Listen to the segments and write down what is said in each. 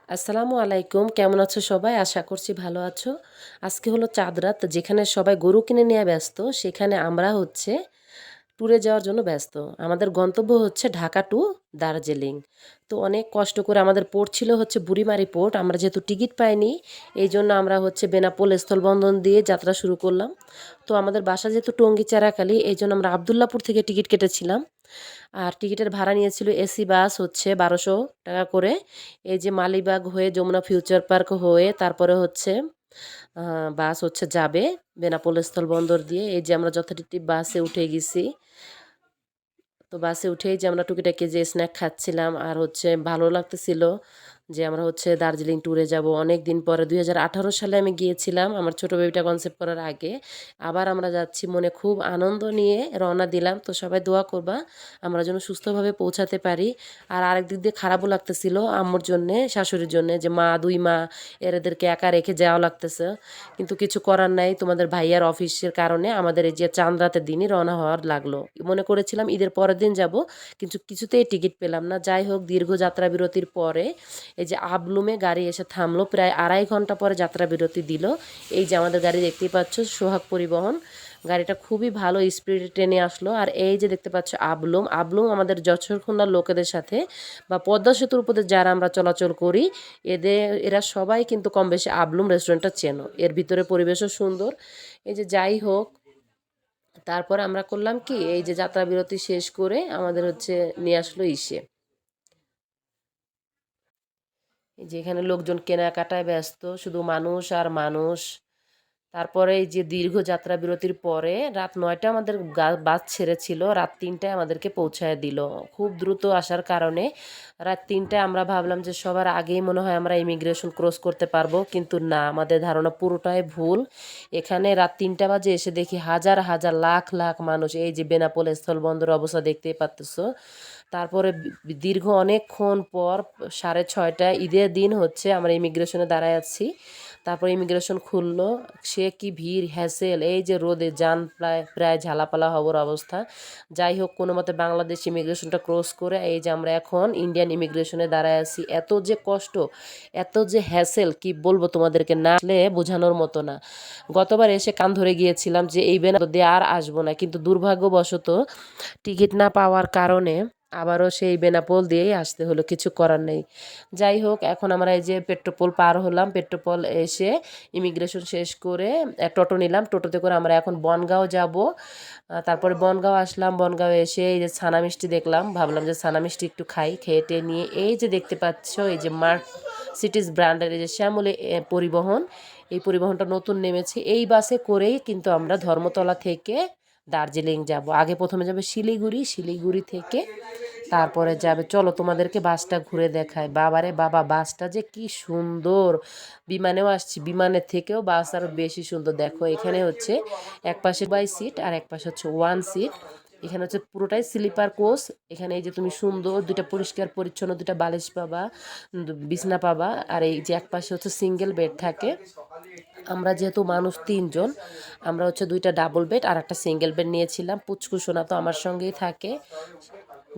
আসসালামু আলাইকুম, কেমন আছো সবাই? আশা করছি ভালো আছো। আজকে হলো চাঁদ রাত, যেখানে সবাই গরু কিনে নিয়ে ব্যস্ত, সেখানে আমরা হচ্ছে ট্যুরে যাওয়ার জন্য ব্যস্ত। আমাদের গন্তব্য হচ্ছে ঢাকা টু দার্জিলিং। তো অনেক কষ্ট করে আমাদের পোর্ট ছিল হচ্ছে বুড়িমারি পোর্ট। আমরা যেহেতু টিকিট পাইনি, এই জন্য আমরা হচ্ছে বেনাপোল স্থলবন্দর দিয়ে যাত্রা শুরু করলাম। তো আমাদের বাসা যেহেতু টঙ্গী চারাখালী, এই জন্য আমরা আবদুল্লাপুর থেকে টিকিট কেটেছিলাম। আর টিকিটের ভাড়া নিয়েছিল এসি বাস হচ্ছে 1200 টাকা করে। এই যে মালিবাগ হয়ে যমুনা ফিউচার পার্ক হয়ে তারপরে হচ্ছে বাস হচ্ছে যাবে বেনাপোল স্থলবন্দর দিয়ে। এই যে আমরা যথারীতি বাসে উঠে গেছি। তো বাসে উঠেই যে আমরা টুকিটাকি যে স্ন্যাক খাচ্ছিলাম, আর হচ্ছে ভালো লাগতেছিল যে আমরা হচ্ছে দার্জিলিং ট্যুরে যাব অনেক দিন পরে। 2018 সালে আমি গিয়েছিলাম আমার ছোট বেবিটা কনসেপ্ট করার আগে। আবার আমরা যাচ্ছি, মনে খুব আনন্দ নিয়ে রওনা দিলাম। তো সবাই দোয়া করবা আমরা যেন সুস্থভাবে পৌঁছাতে পারি। আর আরেক দিক দিয়ে খারাপও লাগতেছিল আম্মুর জন্যে, শাশুড়ির জন্যে, যে মা দুই মা এদেরকে একা রেখে যাওয়া লাগতেছে। কিন্তু কিছু করার নাই, তোমাদের ভাইয়ার অফিসের কারণে আমাদের এই যে চাঁদ রাতের দিনই রওনা হওয়ার লাগলো। মনে করেছিলাম ঈদের পরের দিন যাব, কিন্তু কিছুতেই টিকিট পেলাম না। যাই হোক, দীর্ঘ যাত্রা বিরতির পরে এই যে আবলুমে গাড়ি এসে থামলো, প্রায় 2.5 ঘন্টা পরে যাত্রা বিরতি দিল। এই যে আমাদের গাড়ি দেখতেই পাচ্ছ, সোহাগ পরিবহন। গাড়িটা খুবই ভালো স্পিডে টেনে আসলো। আর এই যে দেখতে পাচ্ছ আবলুম, আবলুম আমাদের যশোরখন্ডার লোকেদের সাথে বা পদ্মা সেতুর উপরে যারা আমরা চলাচল করি, এরা সবাই কিন্তু কম বেশি আবলুম রেস্টুরেন্টটা চেনো। এর ভিতরে পরিবেশও সুন্দর। এই যে যাই হোক, তারপর আমরা করলাম কি, এই যে যাত্রা বিরতি শেষ করে আমাদের হচ্ছে নিয়ে আসলো ইসে, এই যে এখানে লোকজন কেনাকাটায় ব্যস্ত, শুধু মানুষ আর মানুষ। তারপরে এই যে দীর্ঘ যাত্রা বিরতির পরে রাত 9টা আমাদের বাস ছেড়েছিল, রাত 3টায় আমাদেরকে পৌঁছায় দিল। খুব দ্রুত আসার কারণে রাত 3টায় আমরা ভাবলাম যে সবার আগেই মনে হয় আমরা ইমিগ্রেশন ক্রস করতে পারবো, কিন্তু না, আমাদের ধারণা পুরোটাই ভুল। এখানে রাত 3টা বাজে এসে দেখি হাজার হাজার লাখ লাখ মানুষ। এই যে বেনাপোল স্থলবন্দর অবস্থা দেখতেই পাচ্তেছো। তারপরে দীর্ঘ অনেকক্ষণ পর 6:30টায় ঈদের দিন হচ্ছে আমরা ইমিগ্রেশনে দাঁড়ায় আছি। তারপর ইমিগ্রেশন খুললো। সে কি ভিড় হ্যাসেল, এই যে রোদে যান প্রায় প্রায় ঝালাপালা হওয়ার অবস্থা। যাই হোক, কোনো মতে বাংলাদেশ ইমিগ্রেশনটা ক্রস করে এই যে আমরা এখন ইন্ডিয়ান ইমিগ্রেশনে দাঁড়ায় আছি। এত যে কষ্ট, এত যে হ্যাসেল, কি বলবো তোমাদেরকে, না আসলে বোঝানোর মতো না। গতবার এসে কান ধরে গিয়েছিলাম যে এই বেনা দিয়ে আর আসবো না, কিন্তু দুর্ভাগ্যবশত টিকিট না পাওয়ার কারণে আবারও সেই বেনাপোল দিয়েই আসতে হলো, কিছু করার নেই। যাই হোক, এখন আমরা এই যে পেট্রোপোল পার হলাম। পেট্রোপোল এসে ইমিগ্রেশন শেষ করে টোটো নিলাম। টোটোতে করে আমরা এখন বনগাঁও যাব। তারপরে বনগাঁও আসলাম। বনগাঁও এসে এই যে ছানা মিষ্টি দেখলাম, ভাবলাম যে ছানা মিষ্টি একটু খাই। খেয়ে টেয়ে নিয়ে এই যে দেখতে পাচ্ছ, এই যে মার্ক সিটিজ ব্র্যান্ডের এই যে শ্যামলী পরিবহন, এই পরিবহনটা নতুন নেমেছে। এই বাসে করেই কিন্তু আমরা ধর্মতলা থেকে দার্জিলিং যাব। আগে প্রথমে যাবে শিলিগুড়ি, শিলিগুড়ি থেকে তারপরে যাবে, চলো তোমাদেরকে বাসটা ঘুরে দেখায়। বাবারে বাবা, বাসটা যে কি সুন্দর! বিমানেও আসছি, বিমানের থেকেও বাস আরও বেশি সুন্দর। দেখো এখানে হচ্ছে এক পাশে বাই সিট আর এক পাশে হচ্ছে ওয়ান সিট। এখানে হচ্ছে পুরোটাই স্লিপার কোচ। এখানে এই যে তুমি সুন্দর দুইটা পরিষ্কার পরিচ্ছন্ন দুইটা বালিশ পাবা, বিছনা পাবা। আর এই যে এক পাশে হচ্ছে সিঙ্গেল বেড থাকে। আমরা যেহেতু মানুষ 3 জন, আমরা হচ্ছে দুইটা ডাবল বেড আর একটা সিঙ্গেল বেড নিয়েছিলাম। পুচকুসোনা তো আমার সঙ্গেই থাকে।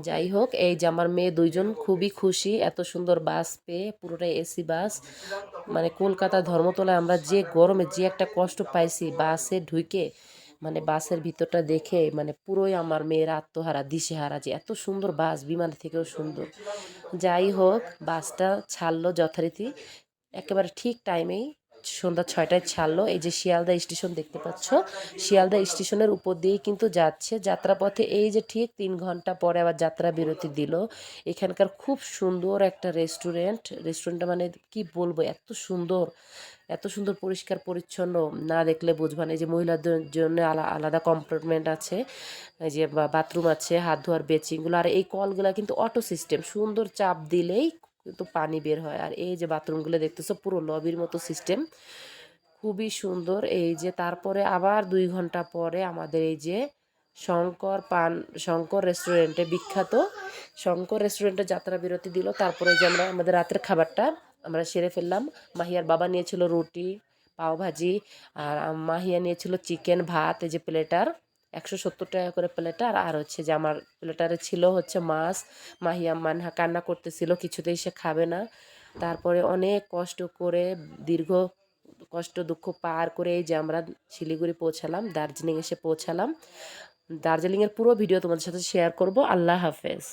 যাই হোক, এই যে আমার মেয়ে 2জন খুবই খুশি এত সুন্দর বাস পেয়ে, পুরোটাই এসি বাস। মানে কলকাতা ধর্মতলায় আমরা যে গরমে যে একটা কষ্ট পাইছি বাসে ঢুকে, মানে বাসের ভিতরটা দেখে মানে পুরোই আমার মেয়ের আত্মহারা দিশেহারা, যে এত সুন্দর বাস, বিমান থেকেও সুন্দর। যাই হোক, বাসটা ছাড়লো যথারীতি একেবারে ঠিক টাইমেই, সন্ধ্যা 6টায় ছাড়লো। এই যে শিয়ালদা স্টেশন দেখতে পাচ্ছ, শিয়ালদা স্টেশনের উপর দিয়েই কিন্তু যাচ্ছে যাত্রাপথে। এই যে ঠিক 3 ঘন্টা পরে আবার যাত্রা বিরতি দিল। এখানকার খুব সুন্দর একটা রেস্টুরেন্টটা মানে কি বলবো, এত সুন্দর, এত সুন্দর পরিষ্কার পরিচ্ছন্ন, না দেখলে বুঝবা না। এই যে মহিলাদের জন্য আলাদা কম্পার্টমেন্ট আছে, এই যে বাথরুম আছে, হাত ধোয়ার বেচিংগুলো। আর এই কলগুলো কিন্তু অটো সিস্টেম, সুন্দর চাপ দিলেই কিন্তু পানি বের হয়। আর এই যে বাথরুমগুলো দেখতেছো পুরো লবির মতো সিস্টেম, খুবই সুন্দর। এই যে তারপরে আবার 2 ঘন্টা পরে আমাদের এই যে শঙ্কর রেস্টুরেন্টে, বিখ্যাত শঙ্কর রেস্টুরেন্টে যাত্রা বিরতি দিল। তারপরে এই যে আমরা আমাদের রাতের খাবারটা আমরা সেরে ফেললাম। মাহিয়ার বাবা নিয়েছিল রুটি, পাওভাজি, আর মাহিয়া নিয়েছিল চিকেন ভাত, এই যে প্লেটার 170 টাকা করে প্লেটার। আর হচ্ছে যে আমার প্লেটারে ছিল হচ্ছে মাছ। মাহিয়া মানহা কান্না করতেছিল, কিছুতেই সে খাবে না। তারপরে অনেক কষ্ট করে দীর্ঘ কষ্ট দুঃখ পার করে এই যে আমরা শিলিগুড়ি পৌঁছালাম, দার্জিলিং এসে পৌঁছালাম। দার্জিলিংয়ের পুরো ভিডিও তোমাদের সাথে শেয়ার করব। আল্লাহ হাফেজ।